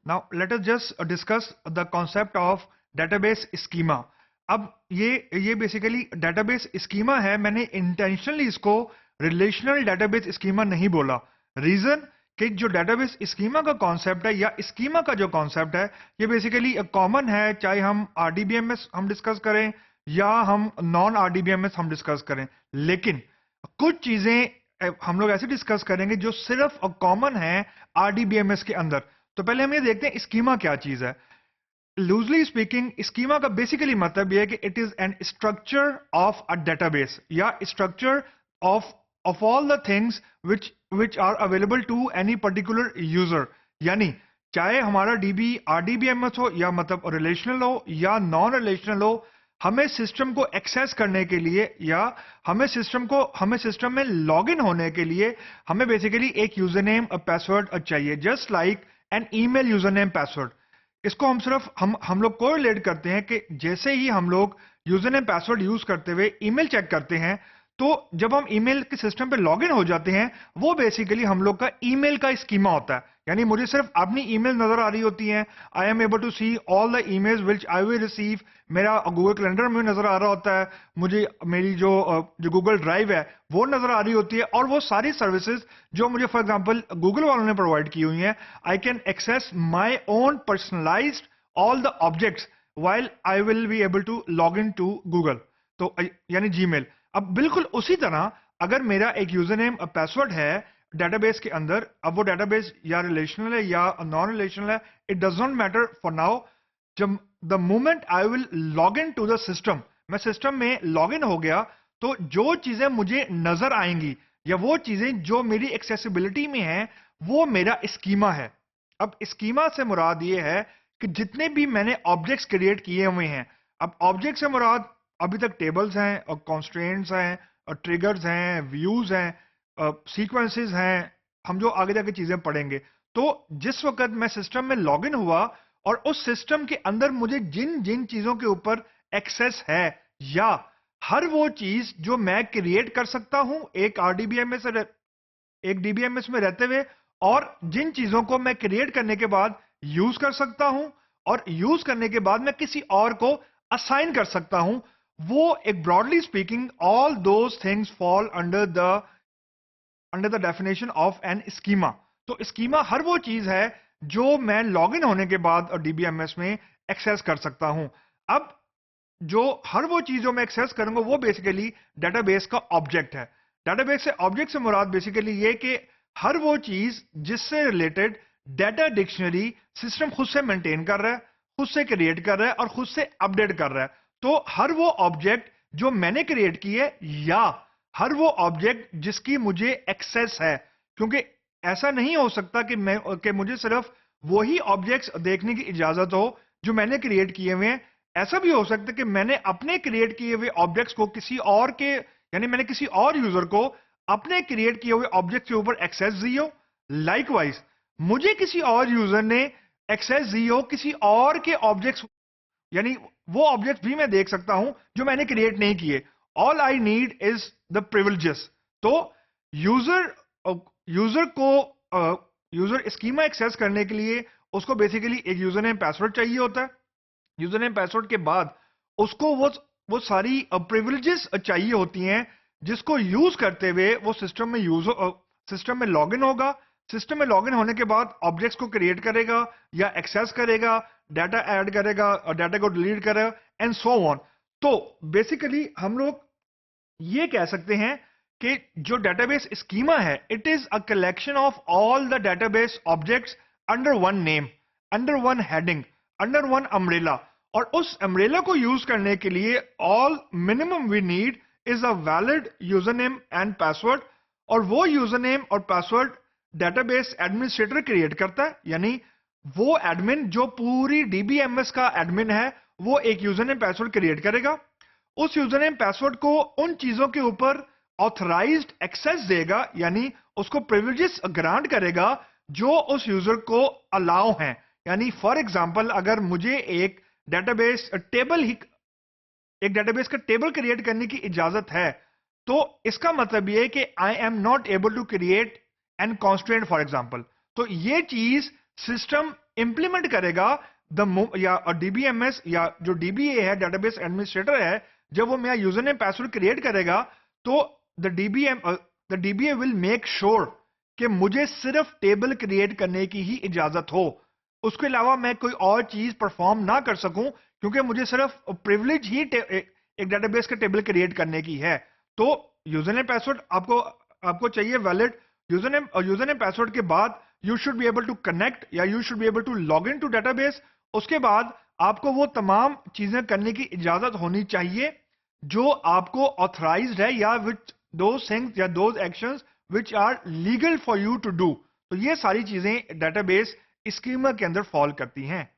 Now let us just discuss the concept of database schema. अब ये basically database schema है. मैंने intentionally इसको relational database schema नहीं बोला. रीजन कि जो database schema का कॉन्सेप्ट है या schema का जो कॉन्सेप्ट है ये बेसिकली कॉमन है, चाहे हम RDBMS हम डिस्कस करें या हम नॉन RDBMS हम डिस्कस करें. लेकिन कुछ चीजें हम लोग ऐसे डिस्कस करेंगे जो सिर्फ कॉमन है RDBMS के अंदर. तो पहले हम ये देखते हैं स्कीमा क्या चीज है. लूजली स्पीकिंग स्कीमा का बेसिकली मतलब ये है कि it is an structure of a database या structure of all the things which are available to any particular user. यानी चाहे हमारा डीबी RDBMS हो या मतलब रिलेशनल हो या नॉन रिलेशनल हो, हमें सिस्टम को एक्सेस करने के लिए या हमें सिस्टम में लॉग इन होने के लिए हमें बेसिकली एक यूजर नेम और पासवर्ड चाहिए. Just like an email user name password. इसको हम सिर्फ हम लोग कोरिलेट करते हैं कि जैसे ही हम लोग यूजर नेम पासवर्ड यूज करते हुए ईमेल चेक करते हैं, तो जब हम ईमेल के सिस्टम पे लॉगिन हो जाते हैं, वो बेसिकली हम लोग का ईमेल का स्कीमा होता है. यानी मुझे सिर्फ अपनी ईमेल नजर आ रही होती है. I am able to see all the emails which I will receive. मेरा गूगल कैलेंडर में नजर आ रहा होता है, मुझे मेरी जो गूगल ड्राइव है वो नजर आ रही होती है, और वो सारी सर्विसेज जो मुझे फॉर एग्जांपल गूगल वालों ने प्रोवाइड की हुई हैं. I can access my own personalized all the objects while I will be able to log in to Google. तो यानी जीमेल. अब बिल्कुल उसी तरह अगर मेरा एक यूजर नेम पासवर्ड है डेटाबेस के अंदर, अब वो डेटाबेस या रिलेशनल है या नॉन रिलेशनल है, it does not matter for now. जब the moment I will log in to the system, मैं सिस्टम में लॉग इन हो गया, तो जो चीजें मुझे नजर आएंगी या वो चीजें जो मेरी एक्सेसिबिलिटी में है, वो मेरा स्कीमा है. अब स्कीमा से मुराद ये है कि जितने भी मैंने ऑब्जेक्ट्स क्रिएट किए हुए हैं, अब ऑब्जेक्ट से मुराद अभी तक टेबल्स हैं और कॉन्स्ट्रेंट्स हैं और ट्रिगर्स हैं, व्यूज हैं, सीक्वेंसेस हैं, हम जो आगे जाके चीजें पढ़ेंगे. तो जिस वक्त मैं सिस्टम में लॉगिन हुआ और उस सिस्टम के अंदर मुझे जिन जिन चीजों के ऊपर एक्सेस है, या हर वो चीज जो मैं क्रिएट कर सकता हूं एक एक DBMS में रहते हुए, और जिन चीजों को मैं क्रिएट करने के बाद यूज कर सकता हूं और यूज करने के बाद मैं किसी और को असाइन कर सकता हूं, वो एक broadly speaking all those things fall under the definition of an schema. तो स्कीमा हर वो चीज है जो मैं लॉगिन होने के बाद और DBMS में एक्सेस कर सकता हूं. अब जो हर वो चीज जो मैं एक्सेस करूंगा वो बेसिकली डेटाबेस का ऑब्जेक्ट है. डेटाबेस से ऑब्जेक्ट से मुराद बेसिकली ये कि हर वो चीज जिससे रिलेटेड डेटा डिक्शनरी सिस्टम खुद से मेंटेन कर रहा है, खुद से क्रिएट कर रहा है और खुद से अपडेट कर रहा है. तो हर वो ऑब्जेक्ट जो मैंने क्रिएट की है या हर वो ऑब्जेक्ट जिसकी मुझे एक्सेस है, क्योंकि ऐसा नहीं हो सकता कि मुझे सिर्फ वही ऑब्जेक्ट्स देखने की इजाजत हो जो मैंने क्रिएट किए हुए हैं. ऐसा भी हो सकता है कि मैंने अपने क्रिएट किए हुए ऑब्जेक्ट्स को किसी और के, यानी मैंने किसी और यूजर को अपने क्रिएट किए हुए ऑब्जेक्ट के ऊपर एक्सेस दी हो. लाइकवाइज मुझे किसी और यूजर ने एक्सेस दी हो किसी और के ऑब्जेक्ट्स, यानी वो ऑब्जेक्ट भी मैं देख सकता हूं जो मैंने क्रिएट नहीं किए. All I need is the privileges. तो यूजर स्कीमा एक्सेस करने के लिए उसको बेसिकली एक यूजर नेम पासवर्ड चाहिए होता है. यूजर नेम पासवर्ड के बाद उसको वो सारी प्रिविलेजेस चाहिए होती हैं जिसको यूज करते हुए वो सिस्टम में लॉगिन होगा. सिस्टम में लॉगिन होने के बाद ऑब्जेक्ट्स को क्रिएट करेगा या एक्सेस करेगा, डाटा ऐड करेगा और डाटा को डिलीट करेगा एंड सो ऑन. तो बेसिकली हम लोग ये कह सकते हैं कि जो डेटाबेस स्कीमा है, it is a collection of all the database objects under one name, under one heading, under one umbrella. और उस अम्ब्रेला को यूज करने के लिए all minimum we need is a valid user name and password. और वो user name और password database administrator create करता है. यानी वो एडमिन जो पूरी DBMS का एडमिन है, वो एक यूजर नेम पासवर्ड क्रिएट करेगा. उस यूजर नेम पासवर्ड को उन चीजों के ऊपर ऑथराइज्ड एक्सेस देगा, यानी उसको प्रिविलेजेस ग्रांट करेगा जो उस यूजर को अलाउ हैं. यानी फॉर एग्जांपल अगर मुझे एक डेटाबेस का टेबल क्रिएट करने की इजाजत है, तो इसका मतलब यह है कि I am not able to create an constraint for example. तो ये चीज सिस्टम इंप्लीमेंट करेगा या डीबीएमएस या जो डीबीए है, डेटाबेस एडमिनिस्ट्रेटर है, जब वो मेरा यूजर नेम पासवर्ड क्रिएट करेगा, तो the dBA will make sure कि मुझे सिर्फ टेबल क्रिएट करने की ही इजाजत हो, उसके अलावा मैं कोई और चीज परफॉर्म ना कर सकूं, क्योंकि मुझे सिर्फ प्रिविलेज ही एक डेटाबेस का टेबल क्रिएट करने की है। तो यूजर नेम पासवर्ड आपको चाहिए वैलिड यूजर नेम पासवर्ड के बाद you should be able to connect या you should be able to log in to database. उसके बाद आपको वो तमाम चीजें करने की इजाजत होनी चाहिए जो आपको ऑथराइज्ड है, या विच दोज थिंग्स या those actions which are legal for you to do. तो ये सारी चीजें डेटाबेस स्कीमा के अंदर फॉल करती हैं।